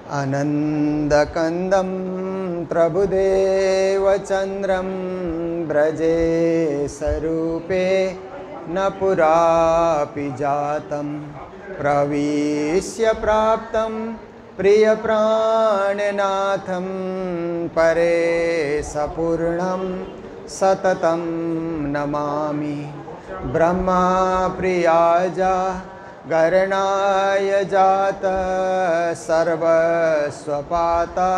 आनन्दकन्दं प्रभुदेवचन्द्रं व्रजे स्वरूपे न पुरापि जातं प्रविश्य प्राप्तं प्रियप्राणनाथं परेशपूर्णं सततं नमामि। ब्रह्मा प्रियाजा गरणाय जात सर्वस्वपाता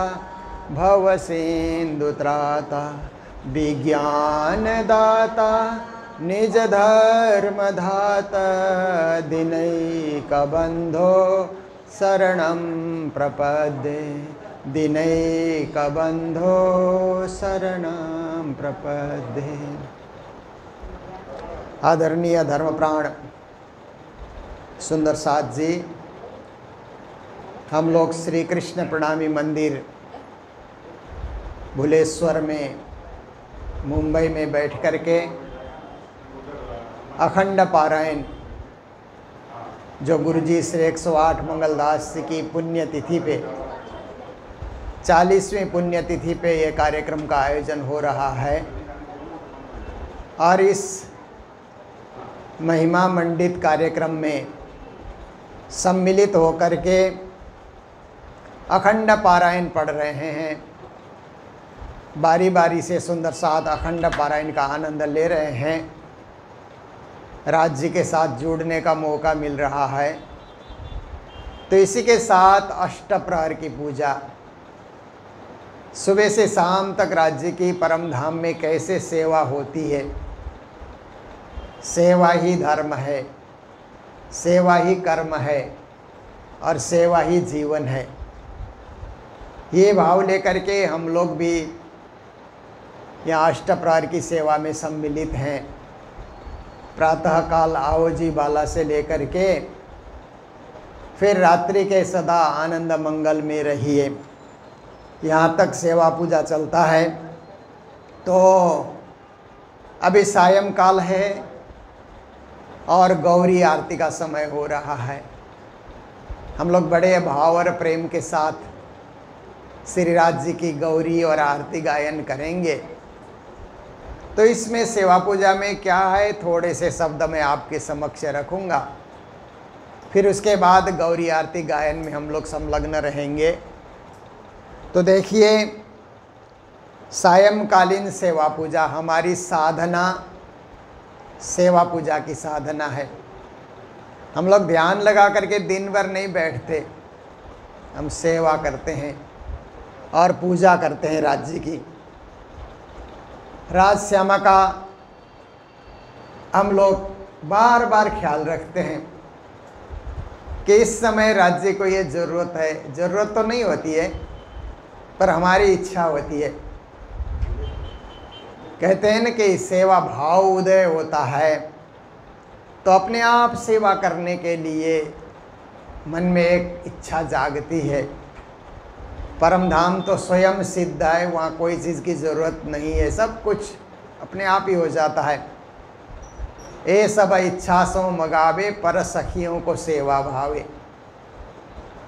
भवसिन्धुत्राता विज्ञानदाता निजधर्मधाता दिनैकबन्धो शरणं प्रपद्ये दिनैकबन्धो शरणं प्रपद्ये। आदरणीय धर्मप्राण सुंदर साथ जी, हम लोग श्री कृष्ण प्रणामी मंदिर भुलेश्वर में मुंबई में बैठ कर के अखंड पारायण जो गुरुजी श्री 108 मंगलदास जी की पुण्यतिथि पे 40वीं पुण्यतिथि पे ये कार्यक्रम का आयोजन हो रहा है और इस महिमा मंडित कार्यक्रम में सम्मिलित होकर के अखंड पारायण पढ़ रहे हैं। बारी बारी से सुंदर साथ अखंड पारायण का आनंद ले रहे हैं। राज्य के साथ जुड़ने का मौका मिल रहा है। तो इसी के साथ अष्टप्रहर की पूजा सुबह से शाम तक राज्य की परम धाम में कैसे सेवा होती है। सेवा ही धर्म है, सेवा ही कर्म है और सेवा ही जीवन है। ये भाव लेकर के हम लोग भी यहाँ अष्टप्रहर की सेवा में सम्मिलित हैं। प्रातःकाल आओ जी बाला से लेकर के फिर रात्रि के सदा आनंद मंगल में रहिए, यहाँ तक सेवा पूजा चलता है। तो अभी सायंकाल है और गौरी आरती का समय हो रहा है। हम लोग बड़े भाव और प्रेम के साथ श्री राज जी की गौरी और आरती गायन करेंगे। तो इसमें सेवा पूजा में क्या है, थोड़े से शब्द मैं आपके समक्ष रखूँगा। फिर उसके बाद गौरी आरती गायन में हम लोग संलग्न रहेंगे। तो देखिए, सायंकालीन सेवा पूजा हमारी साधना सेवा पूजा की साधना है। हम लोग ध्यान लगा करके दिन भर नहीं बैठते, हम सेवा करते हैं और पूजा करते हैं राज्य की। राज श्यामा का हम लोग बार बार ख्याल रखते हैं कि इस समय राज्य को ये ज़रूरत है। ज़रूरत तो नहीं होती है पर हमारी इच्छा होती है। कहते हैं न कि सेवा भाव उदय होता है तो अपने आप सेवा करने के लिए मन में एक इच्छा जागती है। परम धाम तो स्वयं सिद्ध है, वहाँ कोई चीज़ की ज़रूरत नहीं है, सब कुछ अपने आप ही हो जाता है। ए सब इच्छा सो मगावे पर सखियों को सेवा भावे।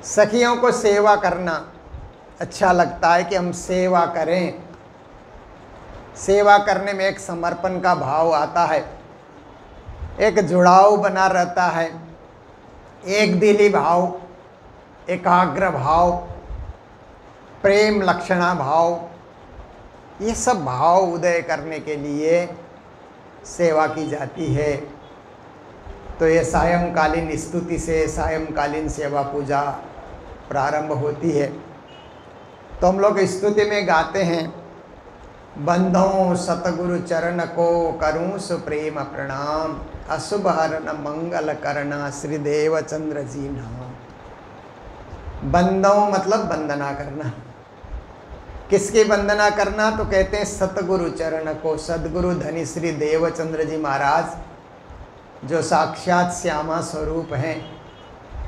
सखियों को सेवा करना अच्छा लगता है कि हम सेवा करें। सेवा करने में एक समर्पण का भाव आता है, एक जुड़ाव बना रहता है, एक दिली भाव, एकाग्र भाव, प्रेम लक्षणा भाव, ये सब भाव उदय करने के लिए सेवा की जाती है। तो ये सायंकालीन स्तुति से सायंकालीन सेवा पूजा प्रारंभ होती है। तो हम लोग स्तुति में गाते हैं, बंधों सतगुरु चरण को करूं सुप्रेम प्रणाम, अशुभ हरण मंगल करना श्री देवचंद्र जी नाम। बंधों मतलब वंदना करना। किसकी वंदना करना? तो कहते हैं सतगुरु चरण को। सदगुरु धनी श्री देवचंद्र जी महाराज जो साक्षात श्यामा स्वरूप हैं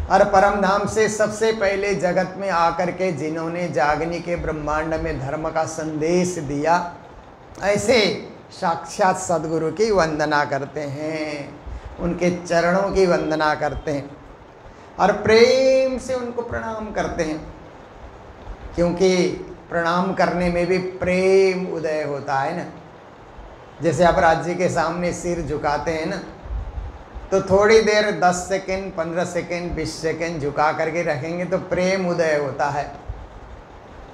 और परम धाम से सबसे पहले जगत में आकर के जिन्होंने जागनी के ब्रह्मांड में धर्म का संदेश दिया, ऐसे साक्षात सदगुरु की वंदना करते हैं, उनके चरणों की वंदना करते हैं और प्रेम से उनको प्रणाम करते हैं। क्योंकि प्रणाम करने में भी प्रेम उदय होता है ना। जैसे आप राज जी के सामने सिर झुकाते हैं ना, तो थोड़ी देर 10 सेकेंड 15 सेकेंड 20 सेकेंड झुका करके रखेंगे तो प्रेम उदय होता है।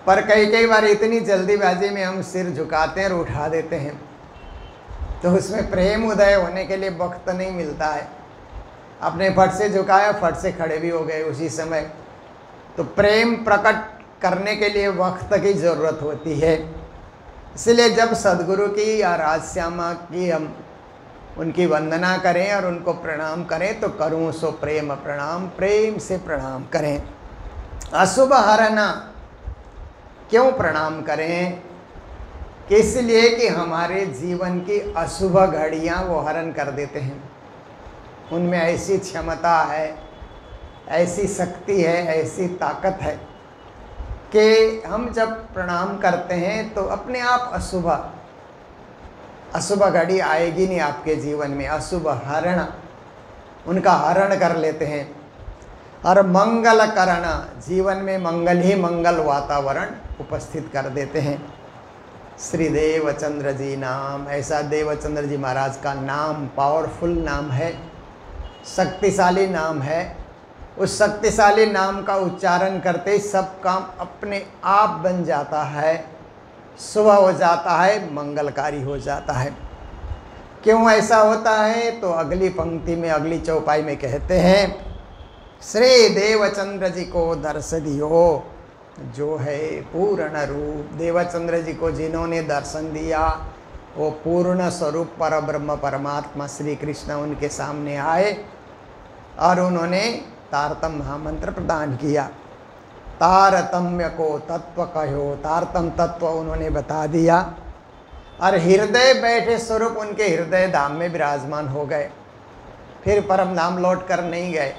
पर कई बार इतनी जल्दीबाजी में हम सिर झुकाते हैं और उठा देते हैं, तो उसमें प्रेम उदय होने के लिए वक्त नहीं मिलता है। आपने फट से झुकाया, फट से खड़े भी हो गए उसी समय। तो प्रेम प्रकट करने के लिए वक्त की ज़रूरत होती है। इसलिए जब सदगुरु की या राजश्यामा की हम उनकी वंदना करें और उनको प्रणाम करें, तो करूँ सो प्रेम प्रणाम, प्रेम से प्रणाम करें। अशुभ हरना क्यों प्रणाम करें? कि इसलिए कि हमारे जीवन की अशुभ घड़ियाँ वो हरण कर देते हैं। उनमें ऐसी क्षमता है, ऐसी शक्ति है, ऐसी ताकत है कि हम जब प्रणाम करते हैं तो अपने आप अशुभ घड़ी आएगी नहीं आपके जीवन में। अशुभ हरण, उनका हरण कर लेते हैं। और मंगल करण, जीवन में मंगल ही मंगल वातावरण उपस्थित कर देते हैं। श्री देवचंद्र जी नाम, ऐसा देवचंद्र जी महाराज का नाम पावरफुल नाम है, शक्तिशाली नाम है। उस शक्तिशाली नाम का उच्चारण करते ही सब काम अपने आप बन जाता है, शुभ हो जाता है, मंगलकारी हो जाता है। क्यों ऐसा होता है? तो अगली पंक्ति में, अगली चौपाई में कहते हैं, श्री देवचंद्र जी को दर्श दियो जो है पूर्ण रूप। देवचंद्र जी को जिन्होंने दर्शन दिया वो पूर्ण स्वरूप पर ब्रह्म परमात्मा श्री कृष्ण उनके सामने आए और उन्होंने तारतम महामंत्र प्रदान किया। तारतम्य को तत्व कहो, तारतम तत्व उन्होंने बता दिया। और हृदय बैठे स्वरूप उनके हृदय धाम में विराजमान हो गए। फिर परम धाम लौट कर नहीं गए,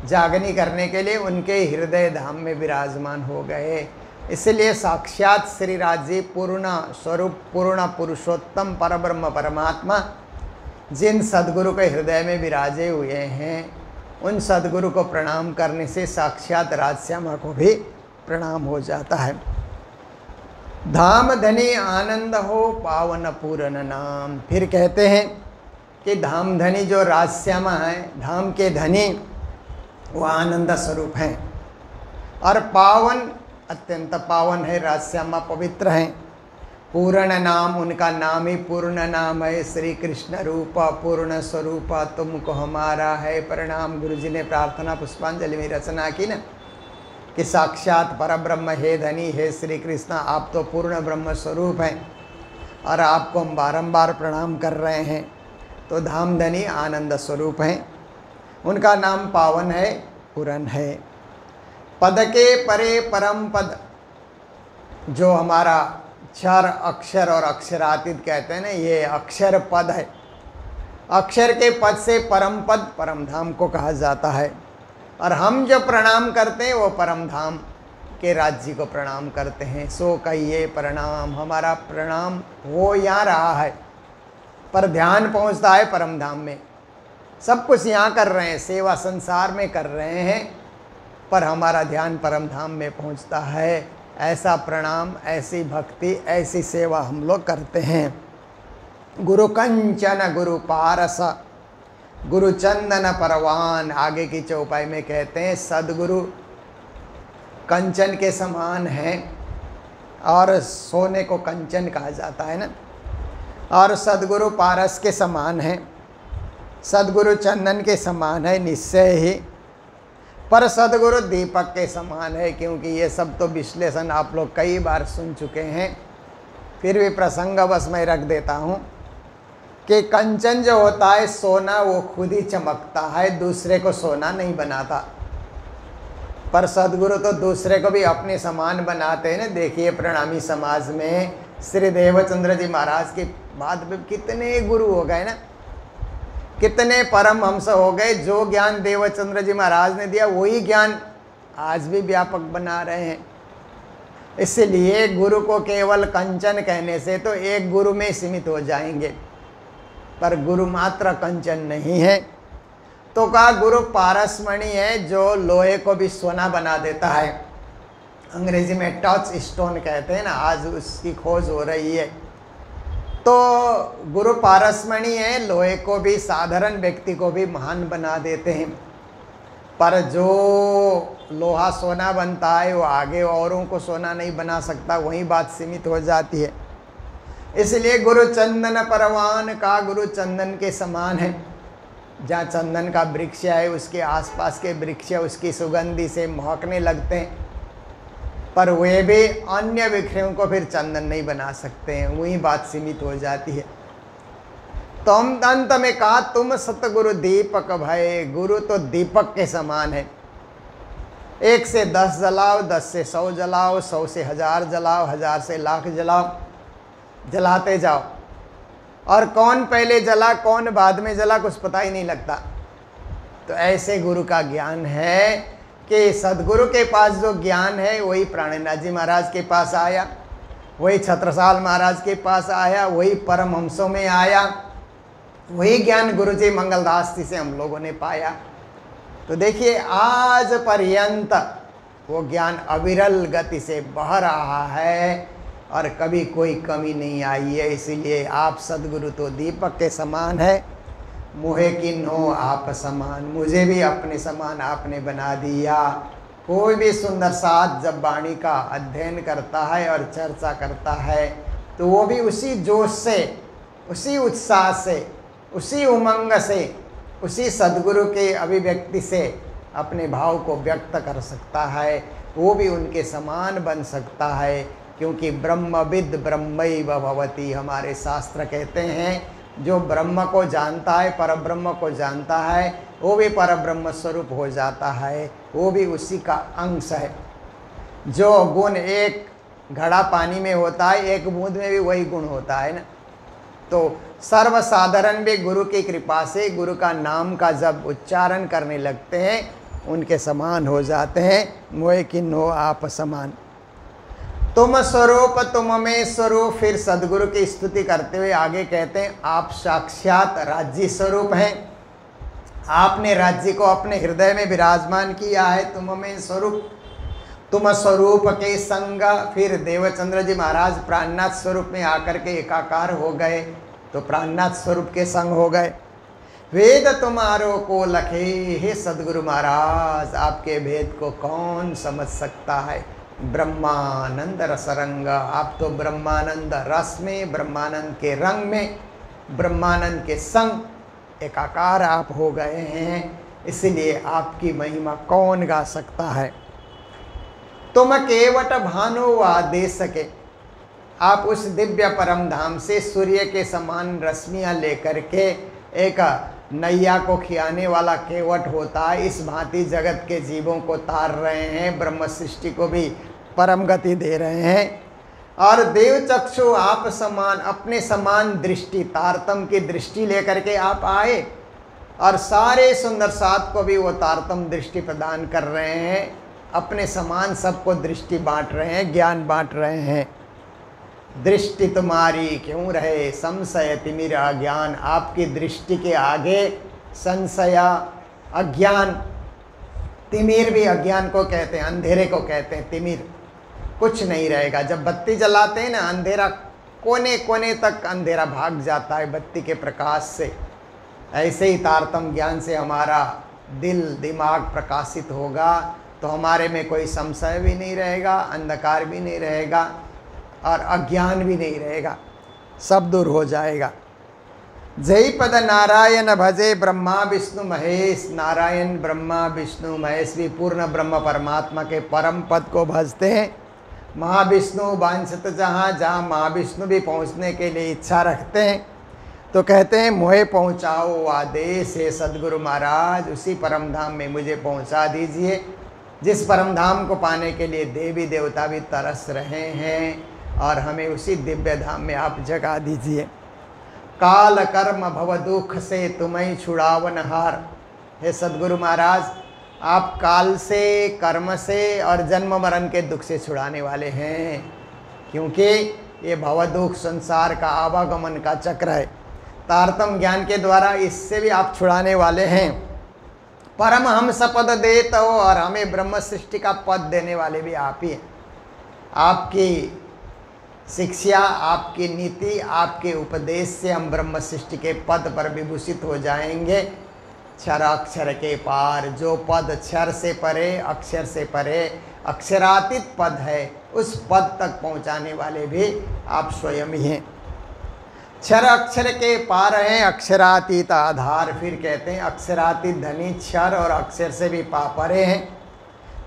जागनी करने के लिए उनके हृदय धाम में विराजमान हो गए। इसलिए साक्षात श्री राज जी पूर्ण स्वरूप, पूर्ण पुरुषोत्तम परब्रह्म परमात्मा जिन सद्गुरु के हृदय में विराजे हुए हैं, उन सद्गुरु को प्रणाम करने से साक्षात राजश्यामा को भी प्रणाम हो जाता है। धाम धनी आनंद हो पावन पूर्ण नाम। फिर कहते हैं कि धाम धनी जो राजश्यामा है, धाम के धनी, वो आनंद स्वरूप हैं। और पावन, अत्यंत पावन है राजश्यामा, पवित्र हैं। पूर्ण नाम, उनका नाम ही पूर्ण नाम है। श्री कृष्ण रूपा पूर्ण स्वरूपा तुमको हमारा है प्रणाम। गुरु जी ने प्रार्थना पुष्पांजलि में रचना की ना, कि साक्षात परब्रह्म हे धनी, हे श्री कृष्ण, आप तो पूर्ण ब्रह्म स्वरूप हैं और आपको हम बारंबार प्रणाम कर रहे हैं। तो धाम धनी आनंद स्वरूप हैं, उनका नाम पावन है, पूर्ण है। पद के परे परम पद, जो हमारा क्षर, अक्षर और अक्षरातीत कहते हैं ना, ये अक्षर पद है। अक्षर के पद से परम पद, परम धाम को कहा जाता है। और हम जो प्रणाम करते हैं वो परम धाम के राज्य को प्रणाम करते हैं। सो कहिए प्रणाम, हमारा प्रणाम हो यहाँ रहा है, पर ध्यान पहुँचता है परम धाम में। सब कुछ यहाँ कर रहे हैं, सेवा संसार में कर रहे हैं, पर हमारा ध्यान परम धाम में पहुँचता है। ऐसा प्रणाम, ऐसी भक्ति, ऐसी सेवा हम लोग करते हैं। गुरु कंचन गुरु पारस गुरु चंदन परवान। आगे की चौपाई में कहते हैं सदगुरु कंचन के समान हैं, और सोने को कंचन कहा जाता है ना। और सदगुरु पारस के समान हैं, सदगुरु चंदन के समान है निश्चय ही, पर सदगुरु दीपक के समान है। क्योंकि ये सब तो विश्लेषण आप लोग कई बार सुन चुके हैं, फिर भी प्रसंगवश मैं रख देता हूँ कि कंचन जो होता है सोना, वो खुद ही चमकता है, दूसरे को सोना नहीं बनाता। पर सदगुरु तो दूसरे को भी अपने समान बनाते हैं ना। देखिए प्रणामी समाज में श्री देवचंद्र जी महाराज के बाद में कितने गुरु हो गए ना, कितने परमहंस हो गए। जो ज्ञान देवचंद्र जी महाराज ने दिया वही ज्ञान आज भी व्यापक बना रहे हैं। इसलिए गुरु को केवल कंचन कहने से तो एक गुरु में सीमित हो जाएंगे, पर गुरु मात्र कंचन नहीं है। तो कहा गुरु पारसमणि है, जो लोहे को भी सोना बना देता है। अंग्रेजी में टच स्टोन कहते हैं ना, आज उसकी खोज हो रही है। तो गुरु पारसमणि है, लोहे को भी, साधारण व्यक्ति को भी महान बना देते हैं। पर जो लोहा सोना बनता है वो आगे औरों को सोना नहीं बना सकता, वहीं बात सीमित हो जाती है। इसलिए गुरु चंदन परवान का, गुरु चंदन के समान है। जहाँ चंदन का वृक्ष है उसके आसपास के वृक्ष उसकी सुगंधि से महकने लगते हैं, पर वे भी अन्य वृक्षों को फिर चंदन नहीं बना सकते हैं, वही बात सीमित हो जाती है। तो हम अंत में कहा तुम सतगुरु दीपक भय, गुरु तो दीपक के समान है। 1 से 10 जलाओ, 10 से 100 जलाओ, 100 से 1000 जलाओ, 1000 से लाख जलाओ, जलाते जाओ। और कौन पहले जला कौन बाद में जला कुछ पता ही नहीं लगता। तो ऐसे गुरु का ज्ञान है कि सदगुरु के पास जो ज्ञान है वही प्राणनाथ जी महाराज के पास आया, वही छत्रसाल महाराज के पास आया, वही परमहंसों में आया, वही ज्ञान गुरु जी मंगलदास जी से हम लोगों ने पाया। तो देखिए आज पर्यंत वो ज्ञान अविरल गति से बह रहा है और कभी कोई कमी नहीं आई है। इसीलिए आप सदगुरु तो दीपक के समान है, मोहे किन हो आप समान, मुझे भी अपने समान आपने बना दिया। कोई भी सुंदर साथ जब वाणी का अध्ययन करता है और चर्चा करता है तो वो भी उसी जोश से, उसी उत्साह से, उसी उमंग से, उसी सदगुरु के अभिव्यक्ति से अपने भाव को व्यक्त कर सकता है, वो भी उनके समान बन सकता है। क्योंकि ब्रह्मविद ब्रह्मैव भवति, हमारे शास्त्र कहते हैं जो ब्रह्म को जानता है, परब्रह्म को जानता है, वो भी परब्रह्म स्वरूप हो जाता है, वो भी उसी का अंश है। जो गुण एक घड़ा पानी में होता है, एक बूंद में भी वही गुण होता है ना। तो सर्वसाधारण भी गुरु की कृपा से गुरु का नाम का जब उच्चारण करने लगते हैं उनके समान हो जाते हैं। मोहे किन हो आप समान, तुम स्वरूप तुम में स्वरूप। फिर सदगुरु की स्तुति करते हुए आगे कहते हैं आप साक्षात राज्य स्वरूप हैं, आपने राज्य को अपने हृदय में विराजमान किया है। तुम में स्वरूप, तुम स्वरूप के संग। फिर देवचंद्र जी महाराज प्राणनाथ स्वरूप में आकर के एकाकार हो गए, तो प्राणनाथ स्वरूप के संग हो गए। वेद तुम्हारो को लखे, हे सदगुरु महाराज आपके भेद को कौन समझ सकता है। ब्रह्मानंद रसरंग, आप तो ब्रह्मानंद रस में, ब्रह्मानंद के रंग में, ब्रह्मानंद के संग एकाकार आप हो गए हैं। इसलिए आपकी महिमा कौन गा सकता है। तुम केवट भानु वा दे सके, आप उस दिव्य परम धाम से सूर्य के समान रश्मियाँ लेकर के एक नैया को खियाने वाला केवट होता है, इस भांति जगत के जीवों को तार रहे हैं, ब्रह्म सृष्टि को भी परम गति दे रहे हैं। और देव चक्षु आप समान, अपने समान दृष्टि, तारतम की दृष्टि लेकर के आप आए और सारे सुंदर साथ को भी वो तारतम दृष्टि प्रदान कर रहे हैं, अपने समान सबको दृष्टि बांट रहे हैं, ज्ञान बांट रहे हैं। दृष्टि तुम्हारी क्यों रहे संशय तिमिर अज्ञान, आपकी दृष्टि के आगे संशय अज्ञान, तिमिर भी अज्ञान को कहते हैं, अंधेरे को कहते हैं तिमिर, कुछ नहीं रहेगा। जब बत्ती जलाते हैं ना, अंधेरा कोने कोने तक अंधेरा भाग जाता है बत्ती के प्रकाश से। ऐसे ही तारतम ज्ञान से हमारा दिल दिमाग प्रकाशित होगा तो हमारे में कोई संशय भी नहीं रहेगा, अंधकार भी नहीं रहेगा और अज्ञान भी नहीं रहेगा, सब दूर हो जाएगा। जय पद नारायण भजे ब्रह्मा विष्णु महेश। नारायण ब्रह्मा विष्णु महेश भी पूर्ण ब्रह्म परमात्मा के परम पद को भजते हैं। महाविष्णु वांछित जहाँ जहाँ महाविष्णु भी पहुँचने के लिए इच्छा रखते हैं तो कहते हैं मोहे पहुँचाओ आदेश, हे सदगुरु महाराज उसी परम धाम में मुझे पहुँचा दीजिए जिस परम धाम को पाने के लिए देवी देवता भी तरस रहे हैं, और हमें उसी दिव्य धाम में आप जगा दीजिए। काल कर्म भव दुख से तुम्हें छुड़ावन हार, हे सदगुरु महाराज आप काल से, कर्म से और जन्म मरण के दुख से छुड़ाने वाले हैं, क्योंकि ये भव दुख संसार का आवागमन का चक्र है। तारतम ज्ञान के द्वारा इससे भी आप छुड़ाने वाले हैं। परम हम सपद देते हो, और हमें ब्रह्म सृष्टि का पद देने वाले भी आप ही हैं। आपकी शिक्षा, आपकी नीति, आपके उपदेश से हम ब्रह्म सृष्टि के पद पर विभूषित हो जाएंगे। क्षर अक्षर के पार, जो पद क्षर से परे, अक्षर से परे, अक्षरातीत पद है, उस पद तक पहुंचाने वाले भी आप स्वयं ही हैं। क्षर अक्षर के पार हैं, अक्षरातीत आधार। फिर कहते हैं अक्षरातीत धनी, क्षर और अक्षर से भी परे हैं।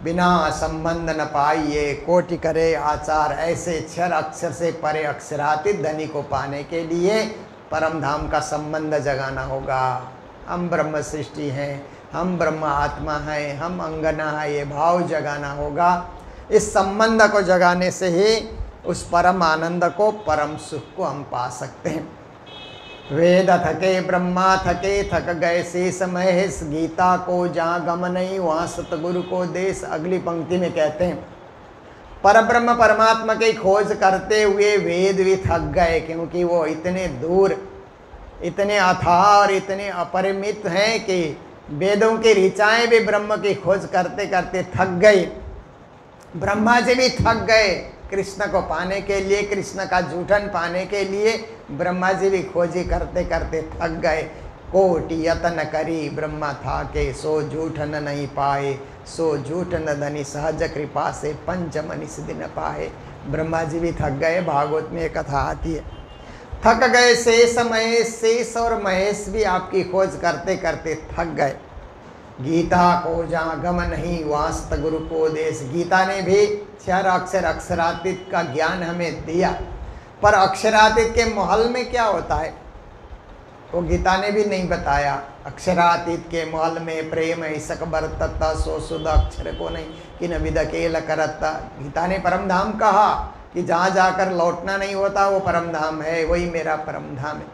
बिना संबंध न पाइए कोटि करे आचार। ऐसे क्षर अक्षर से परे अक्षरातीत धनी को पाने के लिए परम धाम का संबंध जगाना होगा। हम ब्रह्म सृष्टि हैं, हम ब्रह्म आत्मा हैं, हम अंगना है, ये भाव जगाना होगा। इस संबंध को जगाने से ही उस परम आनंद को, परम सुख को हम पा सकते हैं। वेद थके ब्रह्मा थके, थक गए शेष महेश, गीता को जहाँ गम नहीं वहाँ सतगुरु को देश। अगली पंक्ति में कहते हैं परब्रह्म परमात्मा की खोज करते हुए वेद भी थक गए, क्योंकि वो इतने दूर, इतने अथाह और इतने अपरिमित हैं कि वेदों की ऋचाएँ भी ब्रह्म की खोज करते करते थक गई। ब्रह्मा जी भी थक गए कृष्ण को पाने के लिए, कृष्ण का जूठन पाने के लिए ब्रह्मा जी भी खोजी करते करते थक गए। कोटि यतन करी ब्रह्मा था के, सो जूठन नहीं पाए, सो जूठन धनी सहज कृपा से पंच मनीष दिन पाए। ब्रह्मा जी भी थक गए। भागवत में एक कथा आती है, थक गए शेष महेश। शेष और महेश भी आपकी खोज करते करते थक गए। गीता को जहाँ गम नहीं वहाँ सतगुरु को देश। गीता ने भी क्षर अक्षर अक्षरातीत का ज्ञान हमें दिया, पर अक्षरातीत के महल में क्या होता है वो गीता ने भी नहीं बताया। अक्षरातीत के महल में प्रेम ईसक बरतता, सो सुध अक्षर को नहीं कि न विद अकेला करता। गीता ने परम धाम कहा कि जहाँ जाकर लौटना नहीं होता वो परम धाम है, वही मेरा परम धाम है।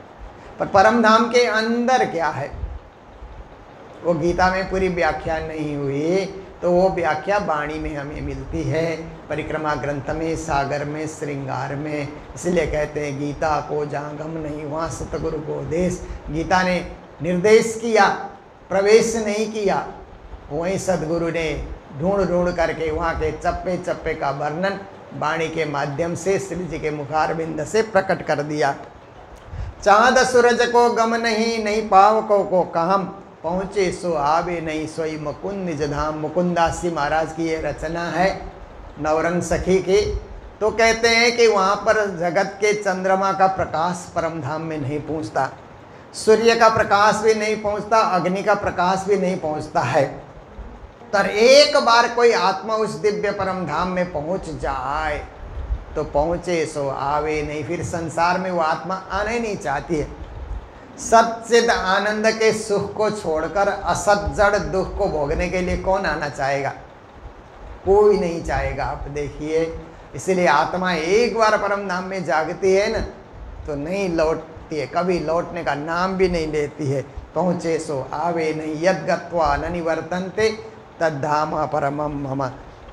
पर परम धाम के अंदर क्या है वो गीता में पूरी व्याख्या नहीं हुई, तो वो व्याख्या वाणी में हमें मिलती है, परिक्रमा ग्रंथ में, सागर में, श्रृंगार में। इसलिए कहते हैं गीता को जहाँ गम नहीं वहाँ सतगुरु को देश। गीता ने निर्देश किया, प्रवेश नहीं किया, वहीं सदगुरु ने ढूंढ ढूंढ करके वहाँ के चप्पे चप्पे का वर्णन वाणी के माध्यम से श्री जी के मुखारबिंद से प्रकट कर दिया। चाँद सूरज को गम नहीं, नहीं पावकों को काम, पहुँचे सो आवे नहीं, सोई मुकुंद निज धाम। मुकुंदास जी महाराज की ये रचना है नवरंग सखी की। तो कहते हैं कि वहाँ पर जगत के चंद्रमा का प्रकाश परम धाम में नहीं पहुँचता, सूर्य का प्रकाश भी नहीं पहुँचता, अग्नि का प्रकाश भी नहीं पहुँचता है। तर एक बार कोई आत्मा उस दिव्य परम धाम में पहुँच जाए तो पहुँचे सो आवे नहीं। फिर संसार में वो आत्मा आना ही नहीं चाहती है। सच्चिद आनंद के सुख को छोड़कर असत जड़ दुख को भोगने के लिए कौन आना चाहेगा? कोई नहीं चाहेगा। आप देखिए, इसलिए आत्मा एक बार परम धाम में जागती है ना तो नहीं लौटती है, कभी लौटने का नाम भी नहीं लेती है। पहुँचे सो आवे नहीं, यद गत्वा न निवर्तन्ते तद्धाम परमम मम।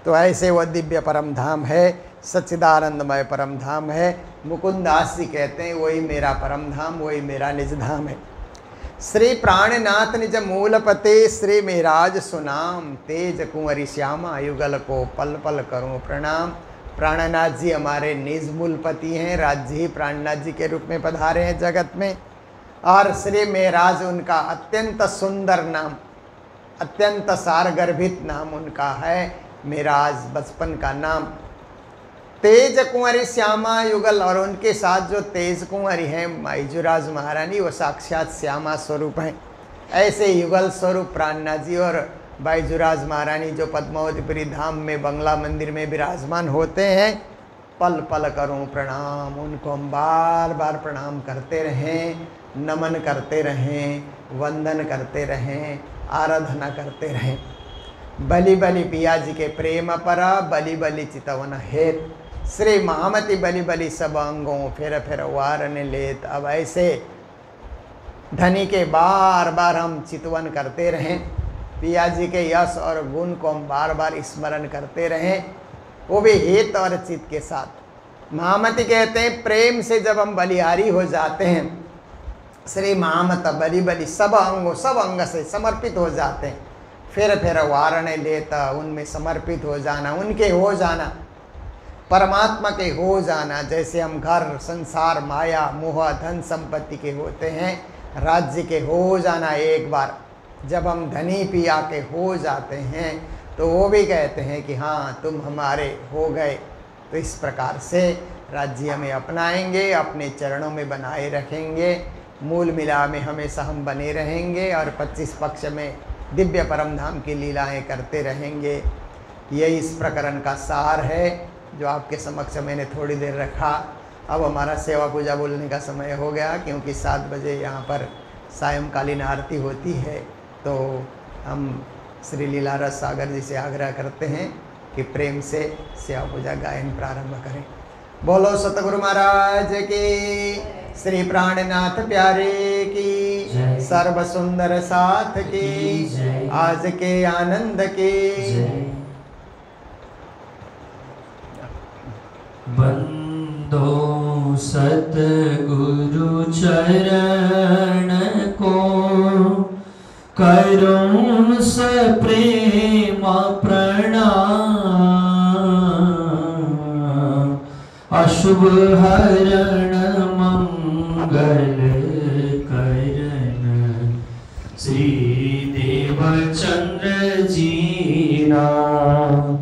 तो ऐसे वह दिव्य परम धाम है, सच्चिदानंदमय परम धाम है। मुकुंदास जी कहते हैं वही मेरा परम धाम, वही मेरा निज धाम है। श्री प्राणनाथ निज मूलपते, श्री मेराज सुनाम, तेज कुंवरी श्यामा युगल को पल पल करूं प्रणाम। प्राणनाथ जी हमारे निज मूलपति हैं, राज्य ही प्राणनाथ जी के रूप में पधारे हैं जगत में। और श्री मेराज उनका अत्यंत सुंदर नाम, अत्यंत सारगर्भित नाम उनका है, मेराज बचपन का नाम। तेज कुंवरी श्यामा युगल, और उनके साथ जो तेज कुंवरी हैं बैजूराज महारानी, वो साक्षात श्यामा स्वरूप हैं। ऐसे युगल स्वरूप प्राणनाथ जी और बैजूराज महारानी जो पद्मावतीपुरी धाम में बंगला मंदिर में विराजमान होते हैं, पल पल करूं प्रणाम। उनको हम बार बार प्रणाम करते रहें, नमन करते रहें, वंदन करते रहें, आराधना करते रहें। बलि बलि पिया जी के प्रेम परा, बलि बलि चितवन हेत, श्री महामति बलि बलि सब अंगों फिर फिर वारन लेत। अब ऐसे धनी के बार बार हम चितवन करते रहें, पिया जी के यश और गुण को हम बार बार स्मरण करते रहें, वो भी हित और चित के साथ। महामति कहते हैं प्रेम से जब हम बलिहारी हो जाते हैं, श्री महामत बलि बलि सब अंगों, सब अंग से समर्पित हो जाते हैं, फिर वारण लेता, उनमें समर्पित हो जाना, उनके हो जाना। परमात्मा के हो जाना, जैसे हम घर संसार माया मोह धन संपत्ति के होते हैं, राज्य के हो जाना एक बार जब हम धनी पिया के हो जाते हैं तो वो भी कहते हैं कि हाँ तुम हमारे हो गए। तो इस प्रकार से राज्य में अपनाएंगे, अपने चरणों में बनाए रखेंगे, मूल मिला में हमेशा हम बने रहेंगे और 25 पक्ष में दिव्य परम धाम की लीलाएं करते रहेंगे। यही इस प्रकरण का सार है जो आपके समक्ष मैंने थोड़ी देर रखा। अब हमारा सेवा पूजा बोलने का समय हो गया, क्योंकि 7 बजे यहाँ पर सायंकालीन आरती होती है। तो हम श्री लीला रस सागर जी से आग्रह करते हैं कि प्रेम से सेवा पूजा गायन प्रारंभ करें। बोलो सतगुरु महाराज की, श्री प्राणनाथ प्यारे की, सर्व सुंदर साथ की, आज के आनंद की। बंदो सतगुरु चरण को, करुण से प्रेम प्रणाम। अशुभ हरण मंगल करण, श्री देवचंद्र जी नाम।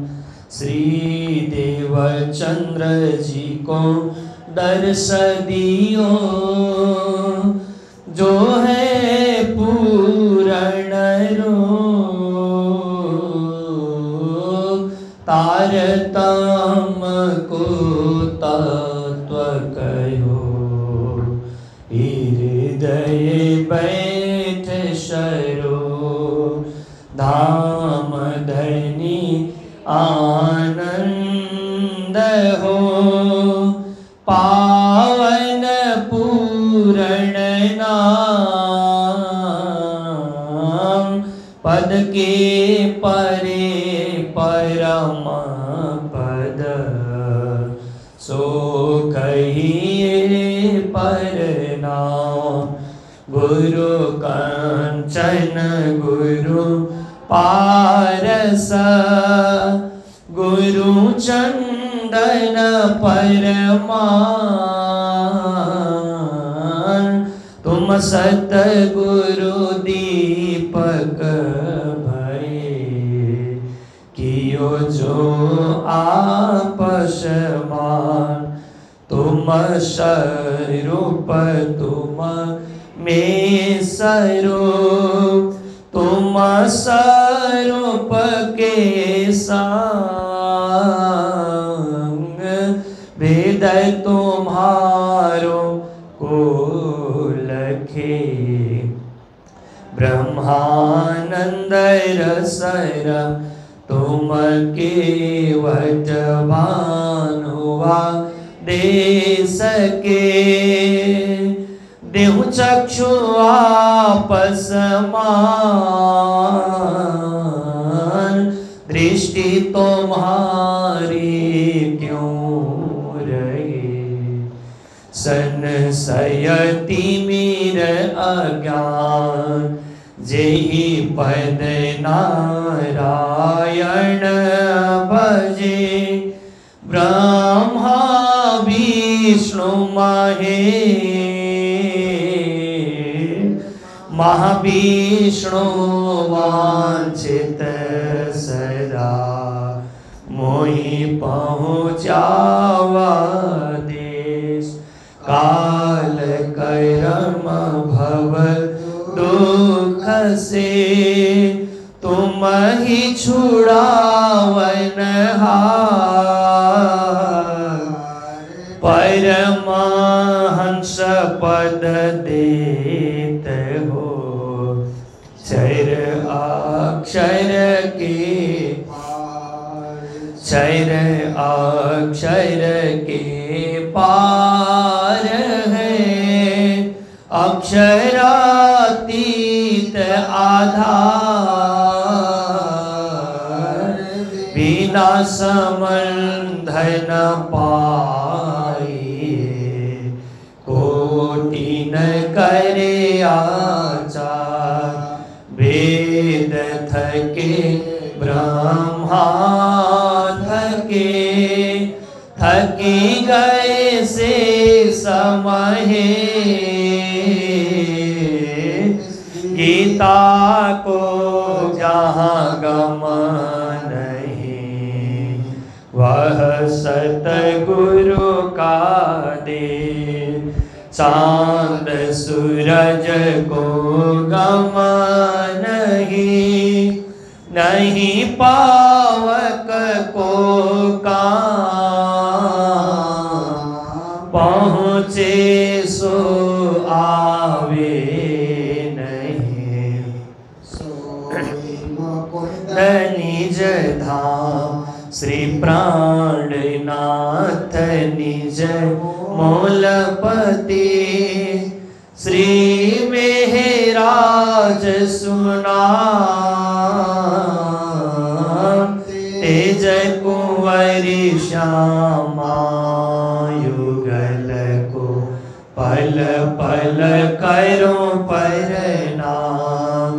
श्री देवचंद्र जी को दर्श दियो, जो है पूर्ण रूप। तारतम को तत्व कहो, हृदय बैठ शरो। धाम धनी आनंद हो, पावन पूर्ण नाम। पद के परे परम पद, सो कहिए परनाम। गुरु कंचन गुरु पारस, गुरु चंदन परमान। तुम सतगुरु दीपक भये, कियो जो आपस मान। तुम स्वरूप तुम में स्वरूप, तुम स्वरूप के संग। भेद तुम्हारो को लखे, ब्रह्मानंद रसर तुम केवट भानुवा दे सके। देहु चक्षु आपस मान, दृष्टि तुम्हारी क्यों रहे। संशय तिमिर अज्ञान, जेहि पद नारायण भजे। ब्रह्मा विष्णु महाविष्णु वांछित सदा, मोहि पहुँचावा देश। काल कर्म भव दुख से, तुम ही छुड़ावन हार। परमहंस पद देत हो, क्षर अक्षर के क्षर अक्षर के पार है। अक्षरातीत आधार, बिना समंधन पाए। कोटि न करे आचार, वेद थके ब्रह्मा थके। थकी गए से समहे गीता को जहाँ गम नहीं वह सतगुरु का दे चांद सूरज को गम नहीं पावक को पहुँचे सो आवे नहीं निज धाम श्री प्राणनाथ निज मूलपति श्री मेहराज सुना तेज कुंवरी श्यामा युगल को पल पल करो प्रणाम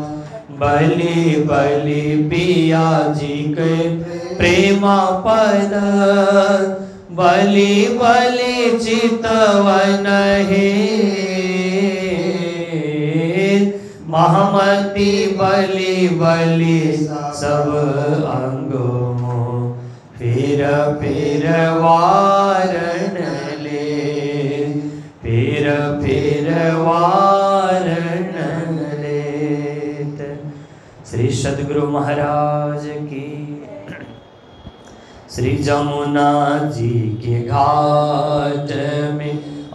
बलि बलि पिया जी के प्रेमा पद बलि बलि चितवन हे महामती बलि बलि सब अंगों फिर वारण ले फिर वारण ले। श्री सद्गुरु महाराज की। श्री जमुना जी के घाट में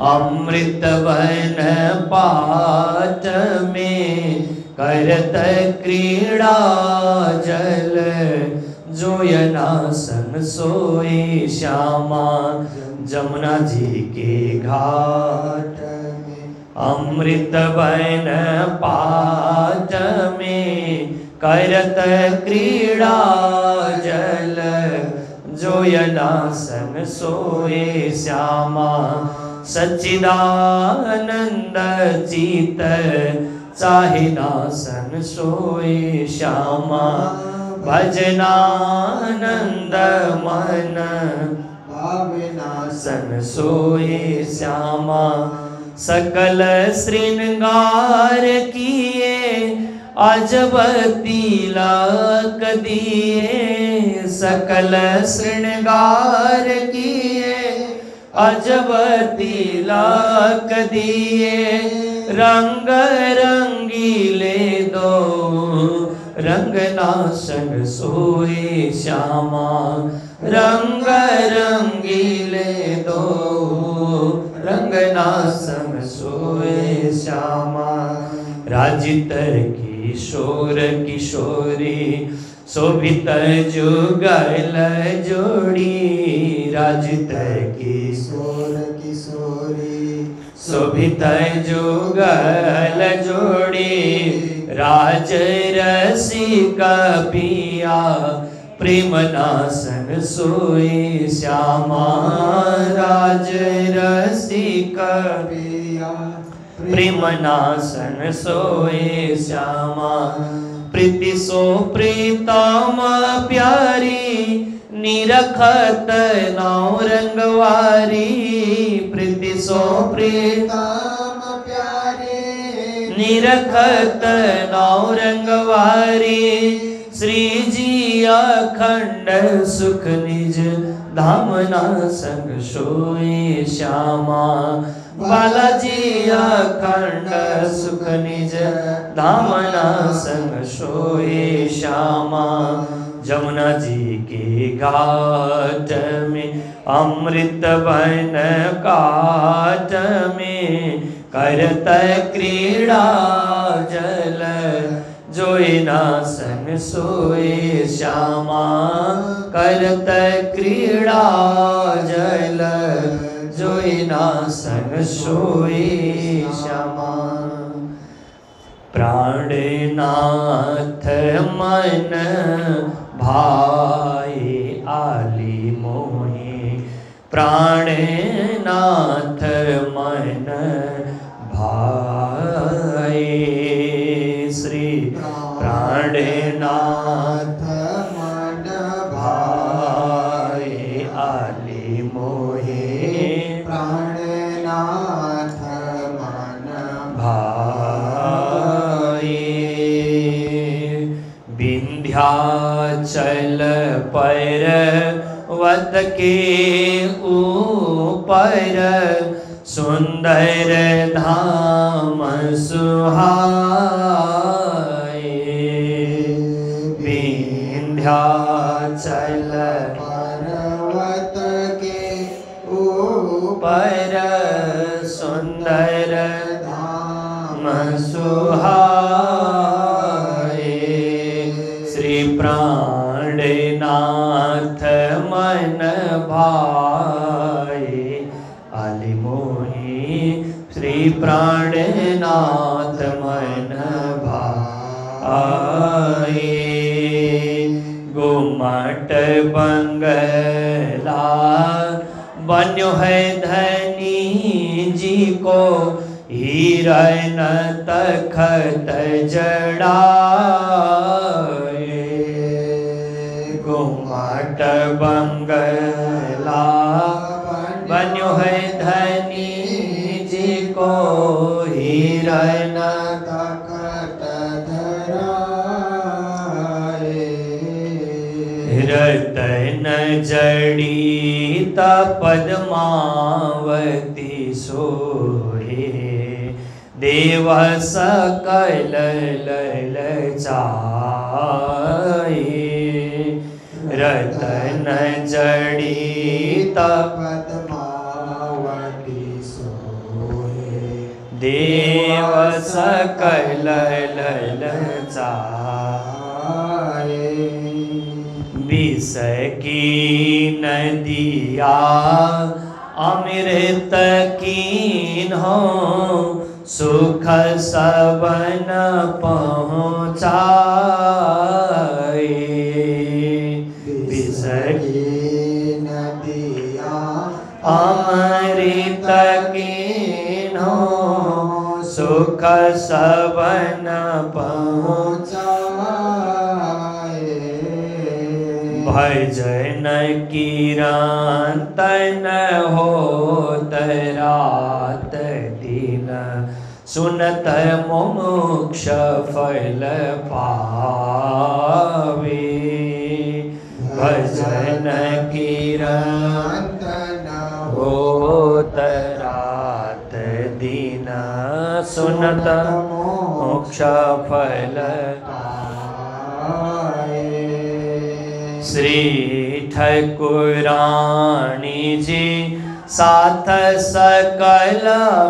अमृत बन पाट में करत क्रीड़ा जल जोयनासन सोए श्यामा जमुना जी के घाट में अमृत बन पाट में करत क्रीड़ा जल जोयनासन सोए श्यामा सच्चिदानंद चित चाहे नासन सोए श्यामा भजनानंद मन भावनासन सोए श्यामा सकल श्रृंगार किए अजब तिलक दिए सकल श्रृंगार किए अजब तिलक दिए रंग रंगीले दो रंगनासन सोए श्यामा रंग रंगीले दो रंगनासन सोए श्यामा राजित किशोर किशोरी शोभित जुगल जोड़ी राजित किशोर किशोरी शोभित जुगल जोड़ी राज रसिक पिया प्रेमनासन सोए श्यामा राज रसिक पिया प्रेमनासन सोए श्यामा प्रीति सो प्रीतम प्यारी निरखत नौ रंगवारी प्रीति सो प्रीतम प्यारी निरखत नौ रंगवारी श्री जी अखंड सुख निज धामना संग सोए श्यामा बालाजी अखंड सुख निज धामना संग सोए श्यामा जमुना जी के घाट में अमृत बन काट में करत क्रीड़ा जल जोयनासन सोए श्यामा करत क्रीड़ा जल जोयनासन सोए श्यामा प्राणनाथ मन भाई आली मोहि प्राणनाथ मन भाई श्री प्राणनाथ मन भाई आली मोहि पर्वत के ऊपर सुंदर धाम सुहाए। विंध्याचल पर्वत के ऊपर सुंदर धाम सुहाए। श्री प्राणनाथ मन भाए आली मोहि। श्री प्राणनाथ मन भाए। गुम्मट बंगला बन्यो है धनी जी को, हिरन तखत जड़ाए। गुम्मट बंगला बन्यो है धनी जी को, हिरन तखत धराए। रतन जड़ित पद्मावती सोहे, देव सकल ललचाए। रतन जड़ित पद्मावती सोहे, देव सकल ललचाए। विष की नदिया अमृत कीन्हो, सुख सबन पहुँचाए। विष की नदिया अमृत कीन्हो, सुख सबन पहुँचाए। भजन कीर्तन होत रात दिन, सुनत मोक्ष फल पावे। भजन कीर्तन होत रात दिन, सुनत मोक्ष फल पावे। श्री ठाकुरानी जी साथ सकल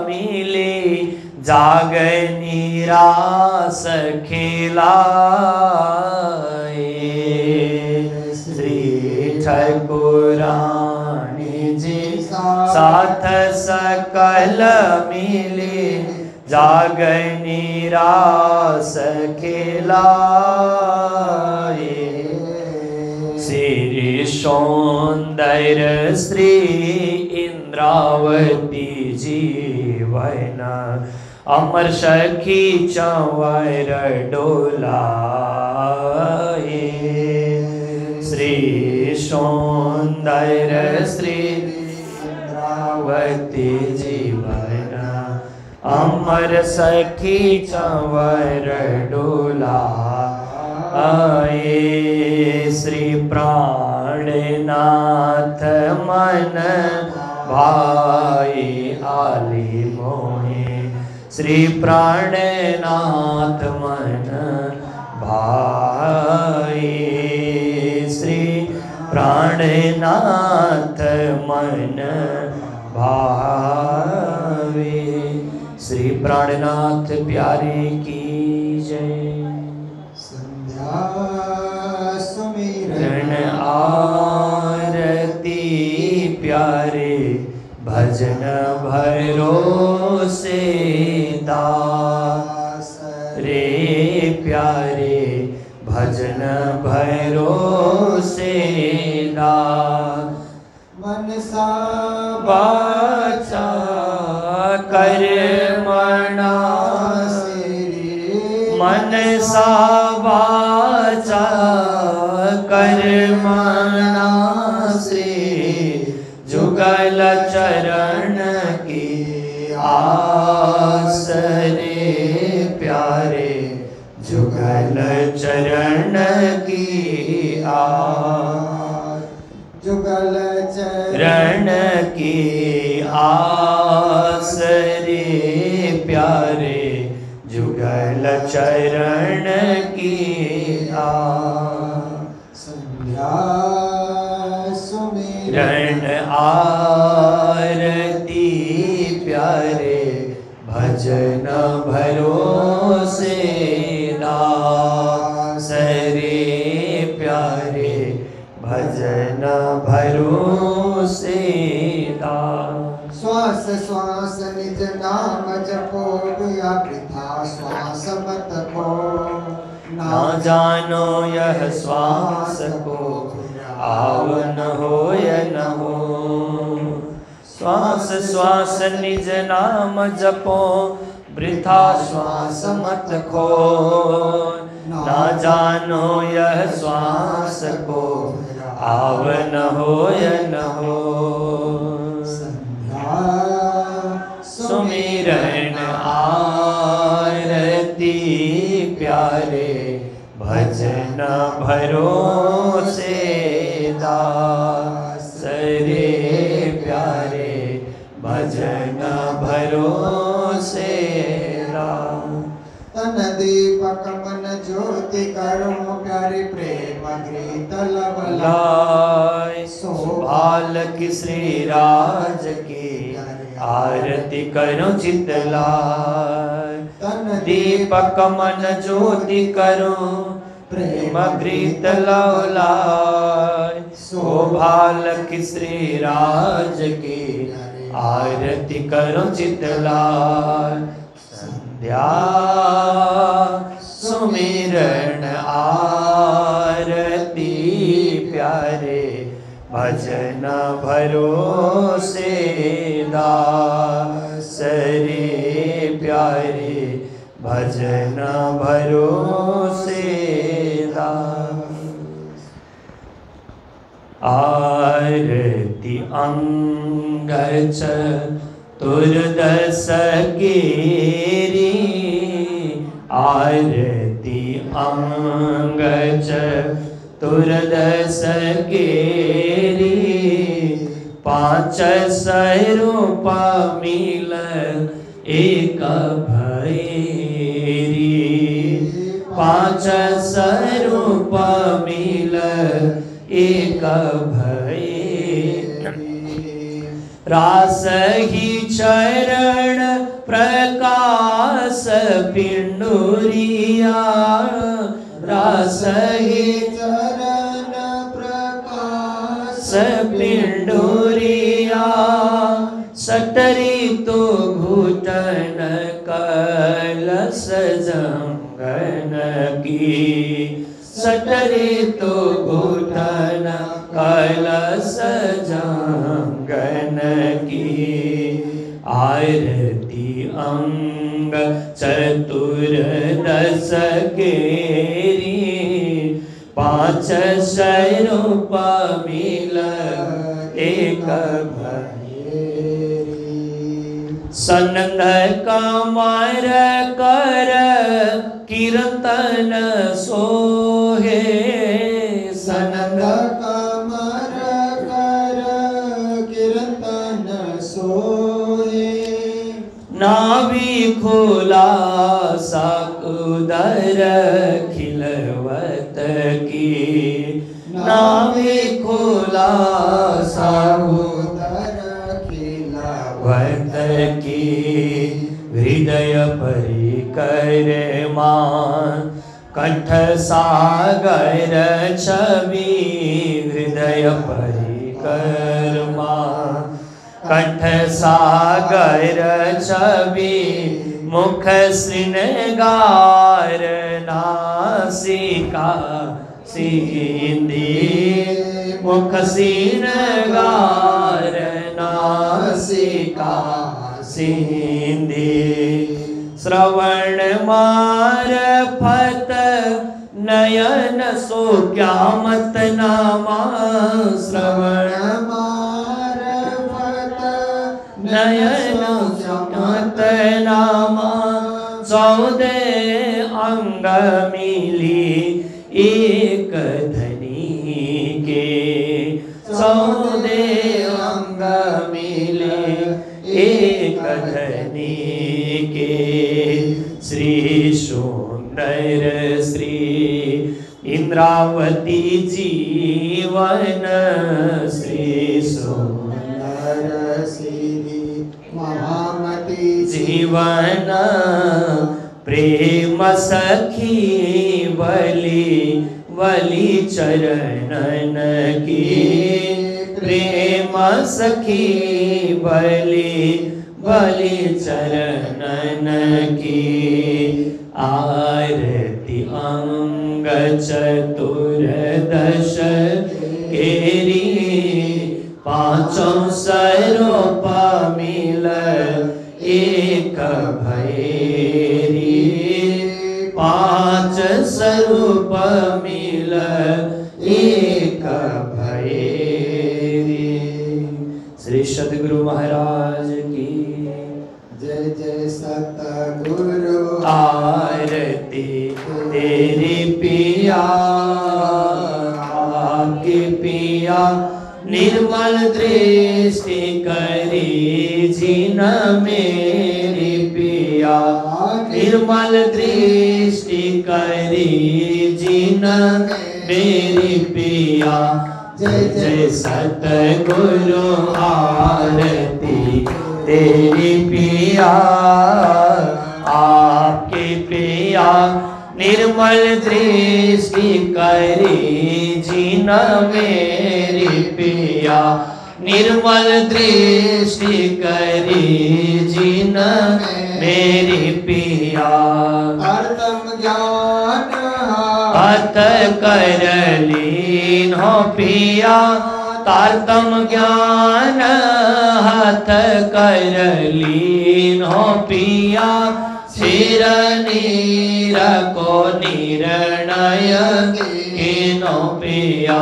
मिले, जाग निरास खिलाए। श्री ठाकुरानी जी साथ सकल मिले, जाग निरास खिलाए। श्री सौंदर्य श्री इंद्रावती जीवन, अमर सखी चंवर डोलाए। श्री सौंदर्य श्री इंद्रावती जीवन, अमर सखी चंवर डोलाए। श्री प्राणनाथ मन भाई आली मोहि। श्री प्राणनाथ मन भाई। श्री प्राणनाथ मन भावे। श्री प्राणनाथ प्यारे की जय। संध्या सुमिरन आरती प्यारे, भजन भरोसे दास रे प्यारे, भजन भरोसे दास। मनसा वाचा कर्मणा, मनसा वाचा कर्मणा श्री जुगल चरण की आस रे प्यारे, जुगल चरण की आस। जुगल चरण की आस रे प्यारे, जुगल चरण की आस। संध्या सुमिरन आरती प्यारे, भजन भरोसे दास रे प्यारे, भजन भरोसे दास। श्वास श्वास निज नाम जपो, बिया वृथा श्वास मत खो। ना जानो यह श्वास को, आवन हो या न हो। श्वास श्वास निज नाम जपो, वृथा श्वास मत खो। ना जानो यह श्वास को, आवन हो या न हो। सुमिरन आरती प्यारे, भजन भरोसे दास रे प्यारे, भजन भरोसे दास। तन दीपक मन ज्योति करो, प्यारे प्रेम गीत लाय। सुभाल की श्री राज की आरती करो चित लाय। तन दीपक मन ज्योति करो, प्रेम गीत लाय। शोभाल की श्री राज की आरती करो चित लाय। संध्या सुमिरन आरती प्यारे, भजन भरोसे दास रे प्यारे, भजन भरोसे दास। आरती अंग चतुर्दश केरी, आरती अंग चतुर्दश केरी। पाँच स्वरूप मिल एक भैरी, पाँच स्वरूप मिल एक भैरी। रास ही चरण प्रकाश पिंडुरिया, रास ही चरण प्रकाश पिंडुरिया। सटरी तो घुटन कलश जंगन की, सटरी तो घुटन कलश जंगन की। आरती अंग चतुर्दश केरी, पाँच स्वरूप मिल एक भैरी। सनंद कमर कर कीर्तन सोहे, सनंद कमर कर कीर्तन सोहे। नाभि खुला साकुदर खिलवत की, नाभि खुला साकुदर खिलवत की। हृदय परिकर मान कंठ सागर छवि, हृदय परिकर मान कंठ सागर छवि। मुख श्रृंगार नासिका सिंदी, मुख श्रृंगार नासिका सिंदी। श्रवण मारफत नयन सो क्या मत नामा, श्रवण मारफत नयन सो मत नामा। 14 अंग मिली एक धनी के, चौदे अंग मिले एक धनी के। श्री सुंदर श्री इंद्रावती जीवन, श्री सुंदर श्री महामती जीवन। प्रेम सखी बलि बलि चरणन की, प्रेम सखी बलि बलि चरणन की। आरती अंग चतुर्दश केरी, पांचों स्वरूप मिल एक भैरी। पांच स्वरूप मिल एक भैरी। श्री सद्गुरु महाराज की जय जय सतगुरु। आरती तेरी पिया, आपके पिया निर्मल दृष्टि करी जिन मेरी पिया। निर्मल दृष्टि करी जिन मेरी पिया। जय जय सतगुरु। आरती तेरी पिया, आपके पिया निर्मल दृष्टि करी जिन मेरी पिया। निर्मल दृष्टि करी जिन मेरी पिया। हरदम ज्ञान अत कर लीन हो पिया। तारतम ज्ञान हाथ कर लीन हो पिया। सिर नीर को निर्णय कीनो पिया।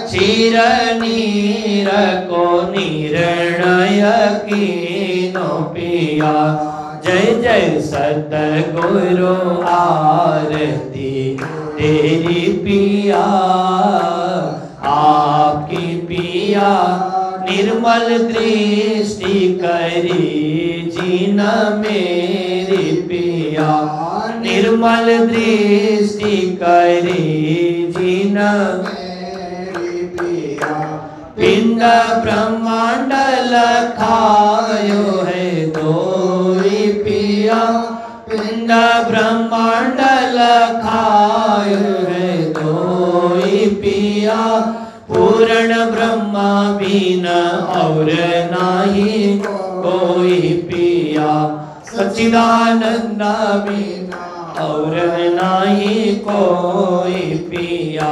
सिर नीर को निर्णय कीनो पिया। जय जय सतगुरु। आरती तेरी पिया, आपकी पिया निर्मल दृष्टि करी जिन मेरी पिया। निर्मल दृष्टि करी जिन मेरी पिया। पिंड ब्रह्मांड लखायो है दोई पिया। पिंड ब्रह्मांड लखायो है दोई पिया। पूर्ण ब्रह्मा बिन और नाही कोई पिया। सच्चिदानंद बिन और नाही कोई पिया।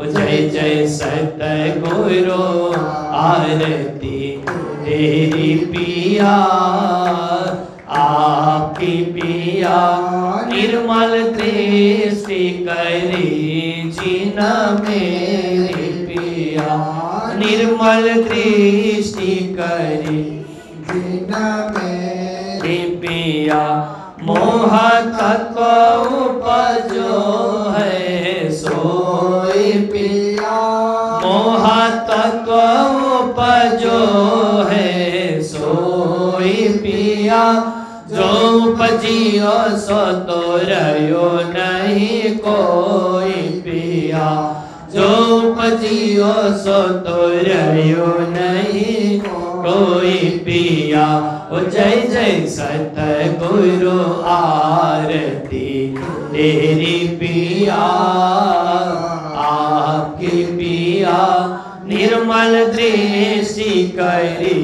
जय जय सतगुरु। आरती तेरी पिया, आपकी पिया निर्मल दृष्टि करी जिन मेरी पिया। निर्मल दृष्टि करी जिन मेरी पिया। मोह तत्व उपजो है सोई पिया। मोह तत्व उपजो है सोई पिया। जो उपजियो सो तो रहो नहीं कोई पिया। जो उपजियो सो तो रहो नहीं कोई पिया। ओ जय जय सतगुरु। आरती तेरी पिया, आपकी पिया निर्मल दृष्टि करी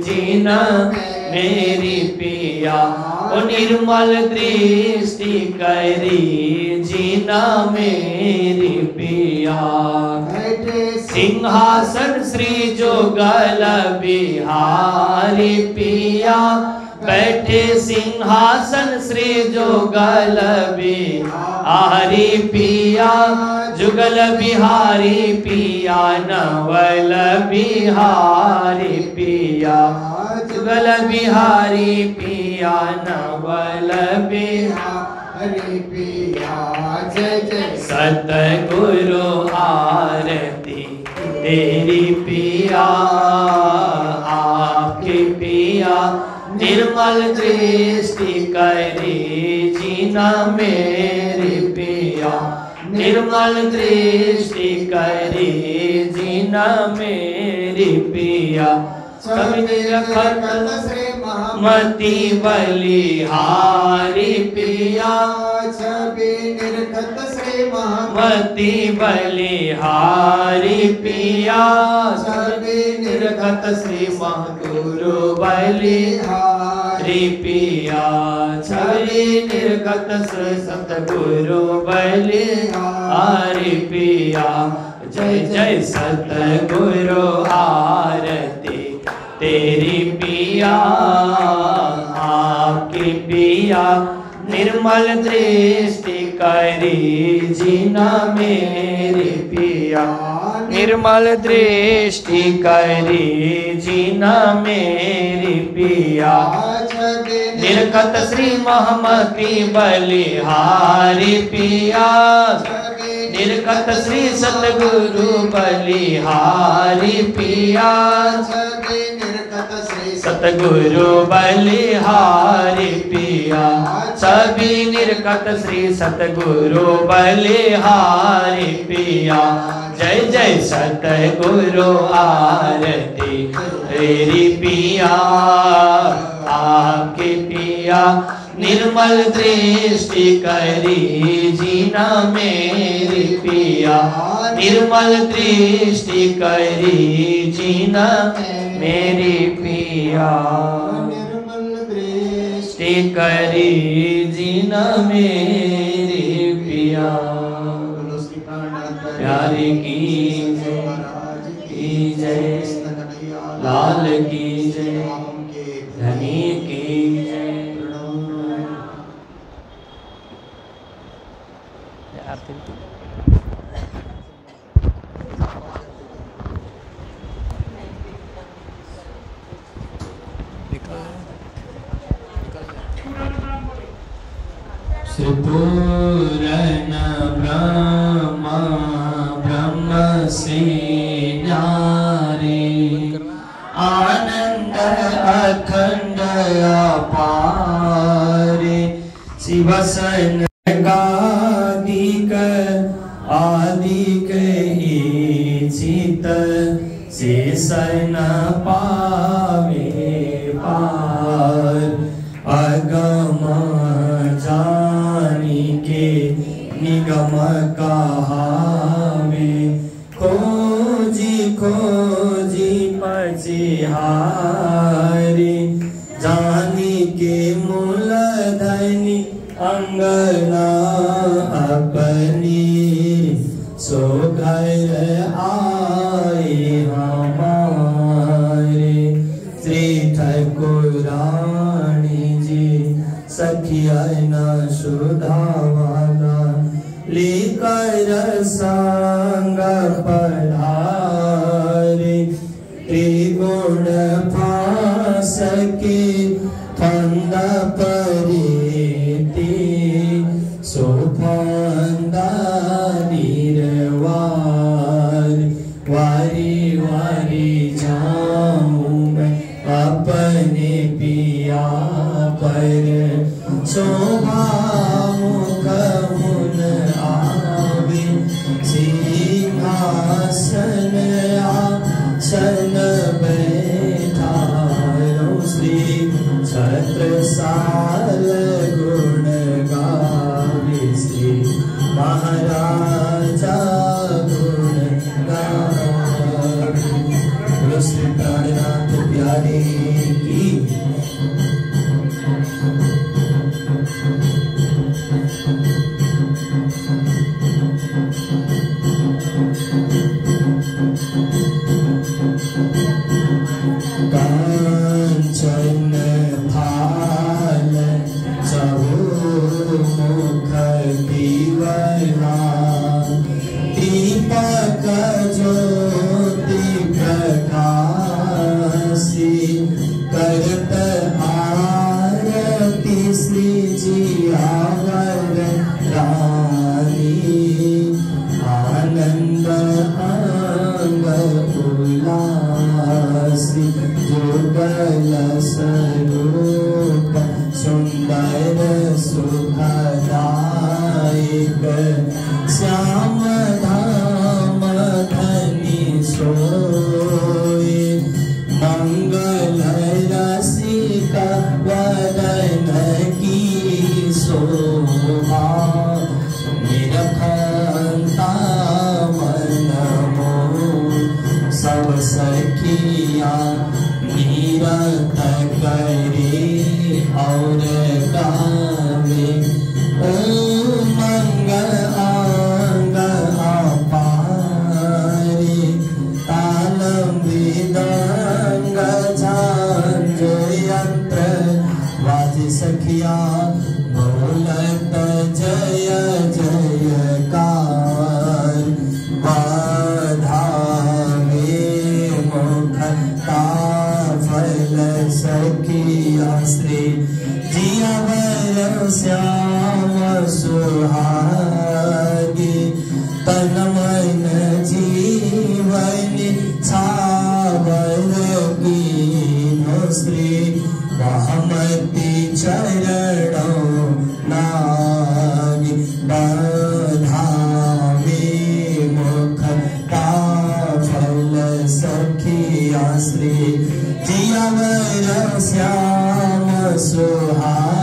जिन मेरी पिया। ओ निर्मल दृष्टि करी जिन मेरी पिया। सिंहासन श्री जोगल बिहारी पिया। बैठे सिंहासन श्री जोगल बिहारी पिया। जुगल बिहारी पिया, नवल बिहारी पिया। जुगल बिहारी पिया, नवल बिहारी पिया। जय जय सतगुरु। आरती तेरी पिया आपके पिया निर्मल दृष्टि करी जीना मेरी पिया निर्मल दृष्टि करी जीना मेरी पिया कवि निरखत श्री मति बलिहारी पिया छवि निरखत श्री मति बलिहारी पिया छवि निरखत श्री गुरु बलिहारी पिया छवि निर्गत श्री सतगुरु बलिहारी पिया जय जय सतगुरु आरती तेरी पिया आपकी पिया निर्मल दृष्टि करी जीना मेरी पिया निर्मल दृष्टि करी जीना मेरी पिया निर्गत श्री महमति बलिहारी पिया निर्गत श्री सतगुरु बलिहारी पिया सतगुरु बलिहारी पिया सभी निर्गत श्री सतगुरु बलिहारी पिया जय जय सतगुरु आरती तेरी पिया आपके पिया निर्मल दृष्टि करी जीना मेरी पिया निर्मल दृष्टि करी जीना मेरी पिया निर्मल दृष्टि करी जीना मेरी पिया प्यारे की जय लाल की जय धनी की जय पूर्ण ब्रह्म ब्रह्म से न्यारे आनंद अखंड अपारे शिव सन गादिक आदिक चित से सन पावे पार अगम जानी के निगम कहावे खोजी खोजी पचिहारी जानी के मूल धनी अंगना अपनी सो घर आए हमारे श्री ठाकुरानी जी सखिया न सुधावाला लेकर संग पधारे त्रिगुण फास के फंद परिते सोफंदा निर्वार वारी वारी जाऊं मैं अपने पिया पर शोभा मुख मुन आवे सिंहासन आसन बैठारो श्री छत्रसाल गुण गावे श्री महाराजा गुण गावे श्री प्राणनाथ प्यारे की कांचन थाल चहुमुख दीवना दीपक ज्योति प्रकाशी कर श्री जुगल स्वरूप सुंदर सुखदायक श्याम धाम धनी सोए मंगल रसिक वदन की शोभा निरखंता मन मोह सब सखिया नीरत करे और गावे ओ मंगल आंग अपारे तालम वेदांग झांझ यंत्र वाजि सखिया बोलत जय जयकार बाधावे मुख का फल सखिया श्री जियावर श्याम सुहागे तन मन जीवन छावर कीनो श्री महमति चरणों नागी बाधावे मुख का फल सखिया श्री जियावर श्याम सुहागी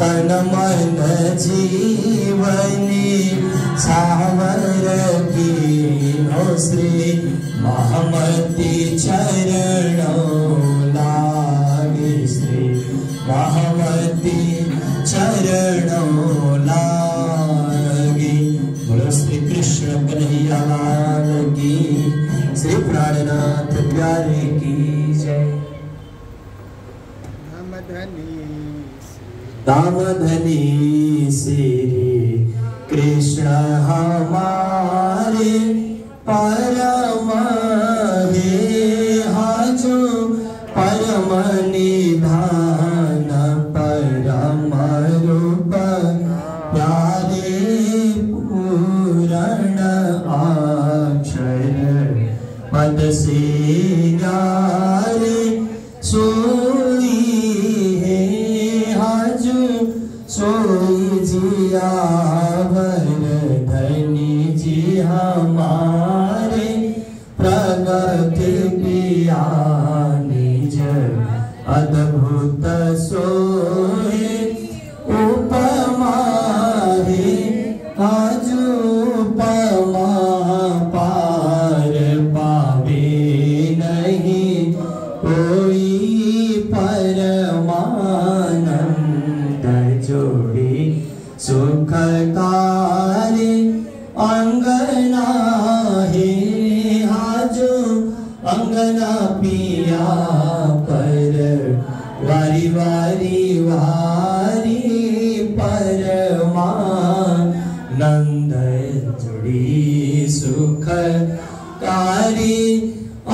तन मन जीवनी छावर कीनो श्री महमति चरणों लागे श्री महमति चरणों लागे। बोलो श्री कृष्ण कन्हैया लाल की, श्री प्राणनाथ प्यारे की जय। दाम धनी श्री कृष्ण हमारे परम हे हाजो परम निधान परम रूप प्यारे पूरण अक्षर पद से न्यारे सोई है हाजो सोई जियावर धनी जी हमारे प्रगति पिया निज अद्भुत सोए उपमा है आज उपमा पार पावे नहीं कोई परमानंद जोड़ी सुखकारी अंगना है हाजो अंगना पिया पर वारी वारी वारी परमानंद जोड़ी सुखकारी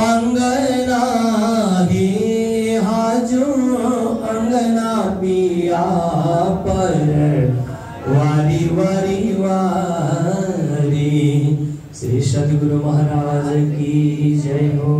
अंगना है हाजो अंगना पिया पर वारी वारी वारी। श्री सद्गुरु महाराज की जय हो।